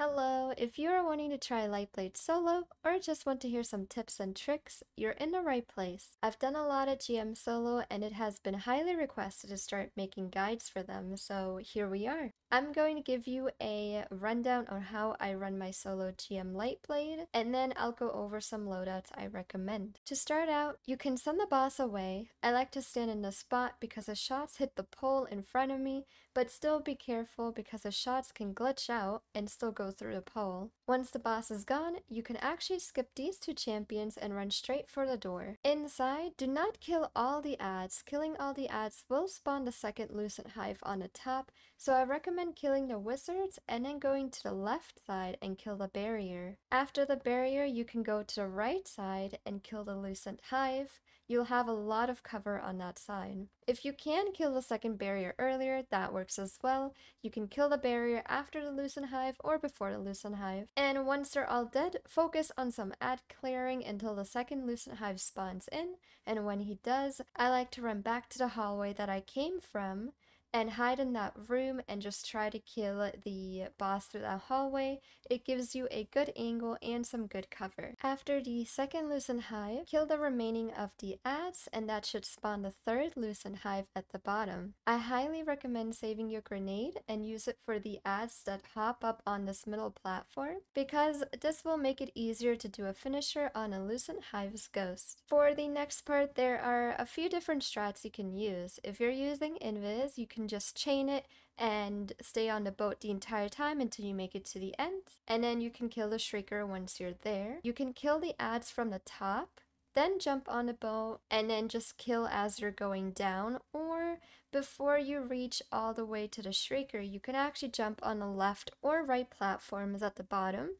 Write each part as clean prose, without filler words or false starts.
Hello, if you are wanting to try Lightblade Solo or just want to hear some tips and tricks, you're in the right place. I've done a lot of GM Solo and it has been highly requested to start making guides for them, so here we are. I'm going to give you a rundown on how I run my solo GM Lightblade, and then I'll go over some loadouts I recommend. To start out, you can send the boss away. I like to stand in the spot because the shots hit the pole in front of me, but still be careful because the shots can glitch out and still go through the pole. Once the boss is gone, you can actually skip these two champions and run straight for the door. Inside, do not kill all the adds. Killing all the adds will spawn the second Lucent Hive on the top, so I recommend killing the wizards and then going to the left side and kill the barrier. After the barrier, you can go to the right side and kill the Lucent Hive. You'll have a lot of cover on that side. If you can kill the second barrier earlier, that works as well. You can kill the barrier after the Lucent Hive or before the Lucent Hive. And once they're all dead, focus on some ad clearing until the second Lucent Hive spawns in, and when he does, I like to run back to the hallway that I came from and hide in that room and just try to kill the boss through that hallway. It gives you a good angle and some good cover. After the second Lucent Hive, kill the remaining of the adds, and that should spawn the third Lucent Hive at the bottom. I highly recommend saving your grenade and use it for the adds that hop up on this middle platform, because this will make it easier to do a finisher on a Lucent Hive's ghost. For the next part, there are a few different strats you can use. If you're using Invis, you can just chain it and stay on the boat the entire time until you make it to the end, and then you can kill the Shrieker once you're there. You can kill the adds from the top, then jump on the boat and then just kill as you're going down, or before you reach all the way to the Shrieker, you can actually jump on the left or right platforms at the bottom,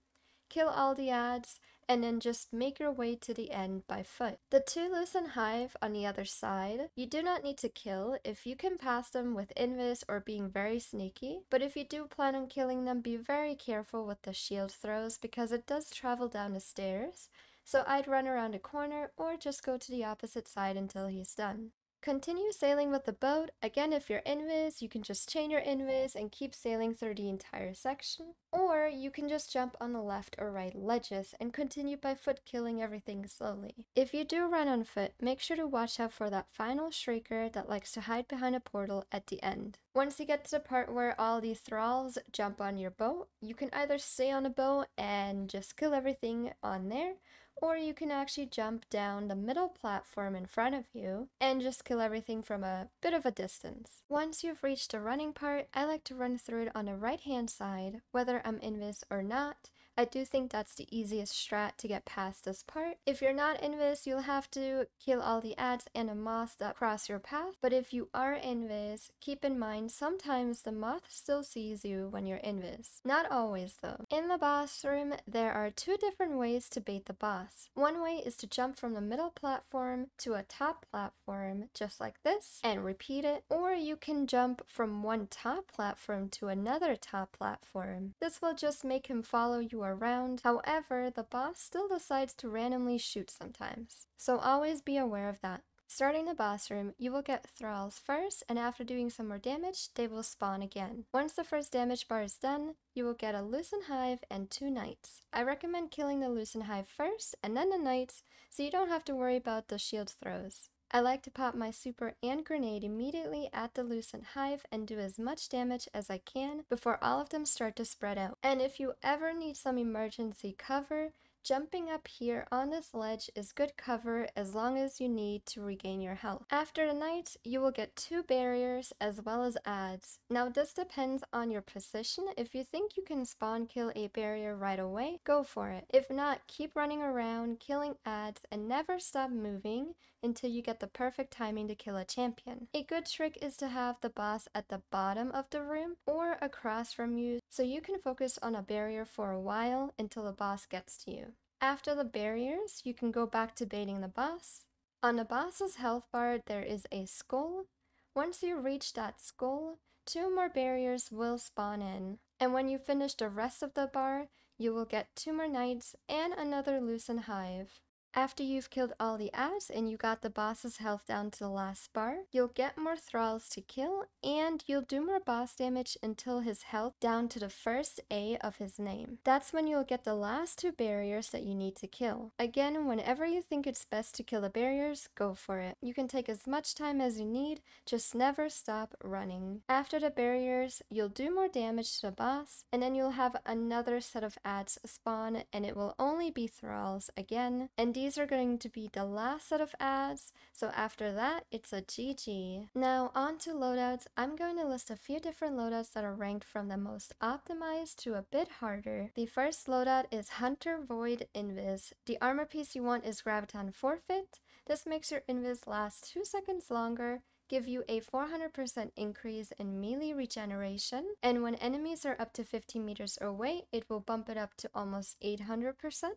kill all the adds, and then just make your way to the end by foot. The two Lucent Hive on the other side, you do not need to kill if you can pass them with Invis or being very sneaky, but if you do plan on killing them, be very careful with the shield throws because it does travel down the stairs, so I'd run around a corner or just go to the opposite side until he's done. Continue sailing with the boat. Again, if you're Invis, you can just chain your Invis and keep sailing through the entire section. Or you can just jump on the left or right ledges and continue by foot killing everything slowly. If you do run on foot, make sure to watch out for that final Shrieker that likes to hide behind a portal at the end. Once you get to the part where all the thralls jump on your boat, you can either stay on the boat and just kill everything on there, or you can actually jump down the middle platform in front of you and just kill everything from a bit of a distance. Once you've reached the running part, I like to run through it on the right hand side, whether I'm Invis or not. I do think that's the easiest strat to get past this part. If you're not Invis, you'll have to kill all the adds and the moths that cross your path, but if you are Invis, keep in mind sometimes the moth still sees you when you're Invis. Not always though. In the boss room, there are two different ways to bait the boss. One way is to jump from the middle platform to a top platform, just like this, and repeat it, or you can jump from one top platform to another top platform. This will just make him follow you around. However, the boss still decides to randomly shoot sometimes, so always be aware of that. Starting the boss room, you will get thralls first, and after doing some more damage, they will spawn again. Once the first damage bar is done, you will get a Lucent Hive and two knights. I recommend killing the Lucent Hive first and then the knights, so you don't have to worry about the shield throws. I like to pop my super and grenade immediately at the Lucent Hive and do as much damage as I can before all of them start to spread out. And if you ever need some emergency cover, jumping up here on this ledge is good cover as long as you need to regain your health. After the knights, you will get two barriers as well as adds. Now this depends on your position. If you think you can spawn kill a barrier right away, go for it. If not, keep running around, killing adds, and never stop moving until you get the perfect timing to kill a champion. A good trick is to have the boss at the bottom of the room or across from you so you can focus on a barrier for a while until the boss gets to you. After the barriers, you can go back to baiting the boss. On the boss's health bar, there is a skull. Once you reach that skull, two more barriers will spawn in. And when you finish the rest of the bar, you will get two more knights and another Lucent Hive. After you've killed all the ads and you got the boss's health down to the last bar, you'll get more thralls to kill, and you'll do more boss damage until his health down to the first A of his name. That's when you'll get the last 2 barriers that you need to kill. Again, whenever you think it's best to kill the barriers, go for it. You can take as much time as you need, just never stop running. After the barriers, you'll do more damage to the boss, and then you'll have another set of ads spawn, and it will only be thralls again, and these are going to be the last set of ads, so after that, it's a GG. Now, on to loadouts. I'm going to list a few different loadouts that are ranked from the most optimized to a bit harder. The first loadout is Hunter Void Invis. The armor piece you want is Graviton Forfeit. This makes your invis last 2 seconds longer, give you a 400% increase in melee regeneration, and when enemies are up to 50 meters away, it will bump it up to almost 800%.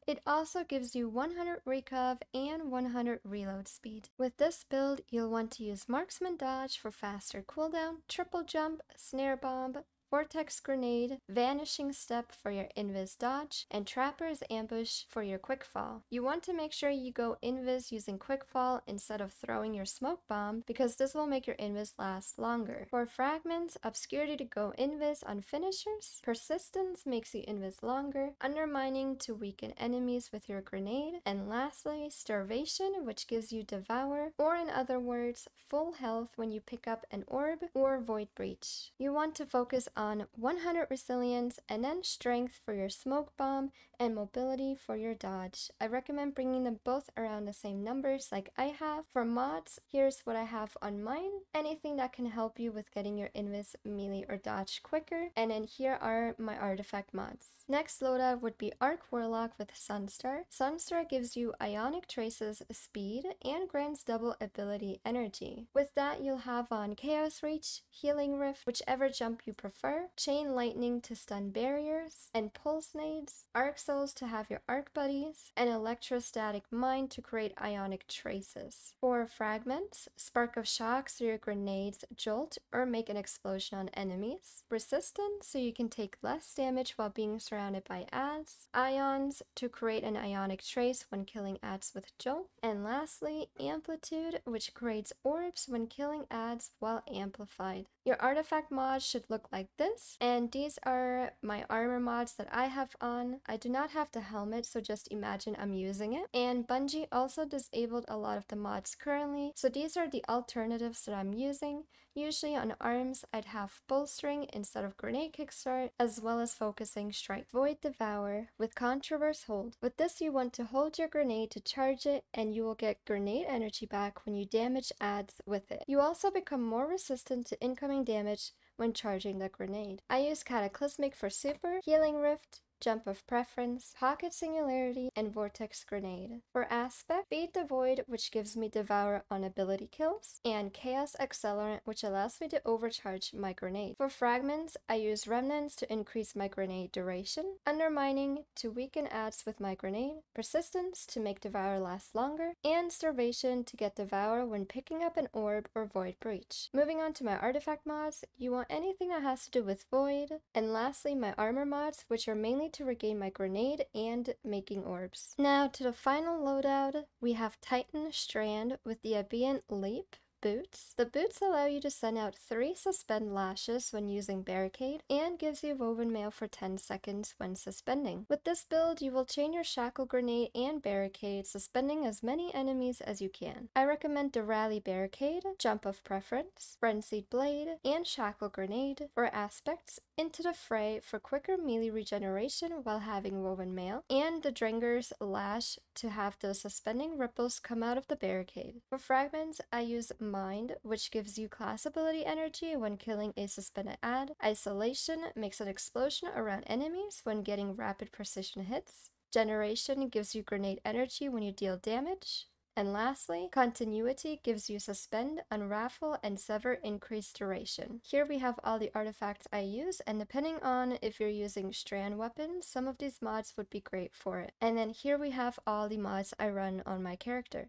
It also gives you 100 recov and 100 reload speed. With this build, you'll want to use Marksman Dodge for faster cooldown, Triple Jump, Snare Bomb, Vortex Grenade, Vanishing Step for your invis dodge, and Trapper's Ambush for your quick fall. You want to make sure you go invis using quick fall instead of throwing your smoke bomb, because this will make your invis last longer. For fragments, Obscurity to go invis on finishers, Persistence makes you invis longer, Undermining to weaken enemies with your grenade, and lastly, Starvation, which gives you Devour, or in other words, full health when you pick up an orb or Void Breach. You want to focus on 100 resilience and then strength for your smoke bomb and mobility for your dodge. I recommend bringing them both around the same numbers like I have. For mods, here's what I have on mine. Anything that can help you with getting your invis, melee, or dodge quicker. And then here are my artifact mods. Next loadout would be Arc Warlock with Sunstar. Sunstar gives you Ionic Traces speed and grants double ability energy. With that, you'll have on Chaos Reach, Healing Rift, whichever jump you prefer, Chain Lightning to stun barriers, and Pulse Nades, Arc Souls to have your Arc Buddies, and Electrostatic Mine to create Ionic Traces. For fragments, Spark of Shock so your grenades jolt or make an explosion on enemies, Resistance so you can take less damage while being surrounded by ads, Ions to create an Ionic Trace when killing ads with jolt, and lastly, Amplitude, which creates orbs when killing ads while amplified. Your artifact mods should look like this, and these are my armor mods that I have on. I do not have the helmet, so just imagine I'm using it. And Bungie also disabled a lot of the mods currently, so these are the alternatives that I'm using. Usually on arms, I'd have bolstering instead of grenade kickstart, as well as focusing strike void devour with controverse hold. With this, you want to hold your grenade to charge it, and you will get grenade energy back when you damage ads with it. You also become more resistant to incoming damage when charging the grenade. I use Cataclysmic for super, Healing Rift, Jump of Preference, Pocket Singularity, and Vortex Grenade. For Aspect, Feed the Void, which gives me Devour on ability kills, and Chaos Accelerant, which allows me to overcharge my grenade. For Fragments, I use Remnants to increase my grenade duration, Undermining to weaken ads with my grenade, Persistence to make Devour last longer, and Starvation to get Devour when picking up an orb or Void Breach. Moving on to my artifact mods, you want anything that has to do with Void, and lastly my armor mods, which are mainly to regain my grenade and making orbs. Now to the final loadout, we have Titan Strand with the Abiant Leap boots. The boots allow you to send out 3 suspend lashes when using barricade and gives you woven mail for 10 seconds when suspending. With this build, you will chain your shackle grenade and barricade, suspending as many enemies as you can. I recommend the rally barricade, jump of preference, frenzied blade, and shackle grenade. For aspects, into the fray for quicker melee regeneration while having woven mail, and the Drenger's lash to have those suspending ripples come out of the barricade. For fragments, I use Mind, which gives you class ability energy when killing a suspended ad. Isolation makes an explosion around enemies when getting rapid precision hits. Generation gives you grenade energy when you deal damage. And lastly, Continuity gives you Suspend, Unravel, and Sever increased duration. Here we have all the artifacts I use, and depending on if you're using Strand weapons, some of these mods would be great for it. And then here we have all the mods I run on my character.